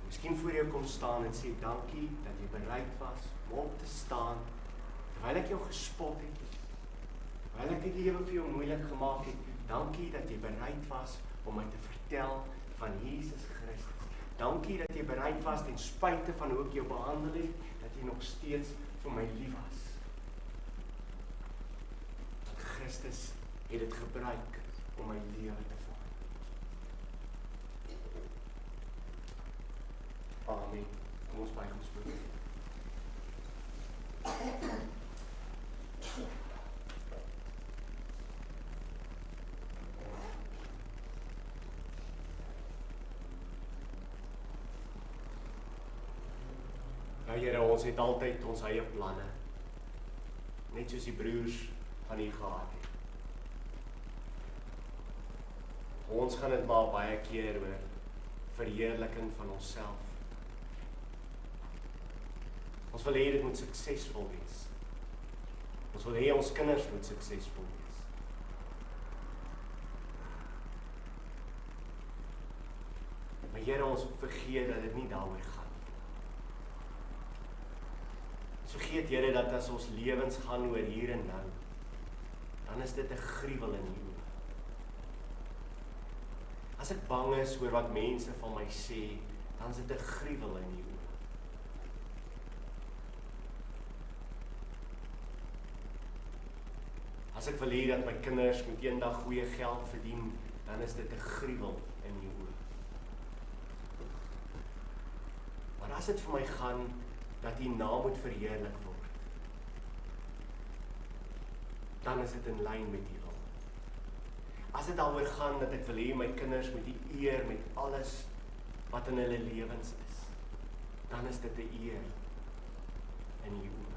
Miskien voor jou kom staan en sê dankie dat jy bereid was om op te staan terwyl ek jou gespot het. Terwyl ek die lewe vir jou moeilik gemaak het. Dankie dat jy bereid was om my te vertel van Jesus Christus. Dankie dat jy bereid was ten spyte van hoe ek jou behandel het, dat jy nog steeds vir my lief was. Want Christus het dit gebruik om my lewe te vorm. Amen. Kom ons buig ons voor. Ja, Here, ons het altyd ons eie planne. Net soos die broers van U gehaat het. Ons gaan dit maar baie keer oor verheerliking van onsself. Ons wil hê dit moet suksesvol wees. Ons wil hê ons kinders moet suksesvol wees. Maar Here, ons vergeet dat dit nie daaroor gaan. Ons vergeet, Here, dat as ons lewens gaan oor hier en nou, dan is dit 'n gruwel in U oë. As ek bang is oor wat mense van my sê, dan is dit 'n gruwel in U oë. As ek wil hê dat my kinders moet eendag goeie geld verdien, dan is dit 'n gruwel in U oë. Maar as dit vir my gaan dat U naam moet verheerlik word, dan is dit in lyn met U wil. As dit daaroor gaan dat ek wil hê my kinders moet U eer met alles wat in hulle lewens is, dan is dit 'n eer in U oë.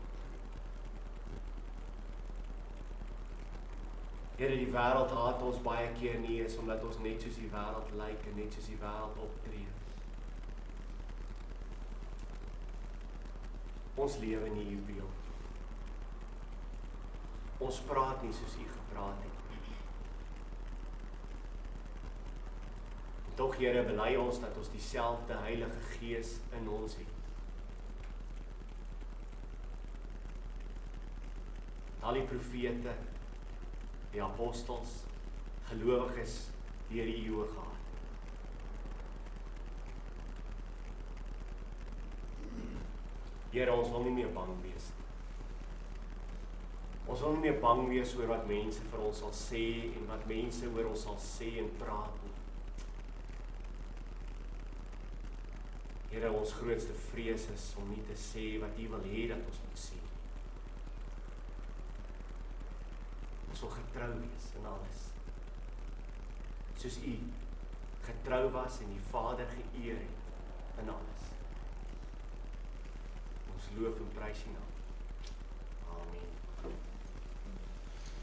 Here, die wêreld haat ons baie keer nie is omdat ons net soos die wêreld lyk en net soos die wêreld optree. Ons lewe nie U beeld. Ons praat nie soos U gepraat het. Tog, Here, bely ons dat ons dieselfde Heilige Gees in ons het. Al die profete, die apostels, gelowiges deur die eeue gehad. Here, ons wil nie meer bang wees. Ons wil nie meer bang wees oor wat mense vir ons sal sê en wat mense oor ons sal sê en praat nie. Here, ons grootste vrees is om nie te sê wat U wil hê dat ons moet sê. Ons wil getrou wees in alles. Soos U getrou was en die Vader geëer het in alles. Ons loof en prys U naam.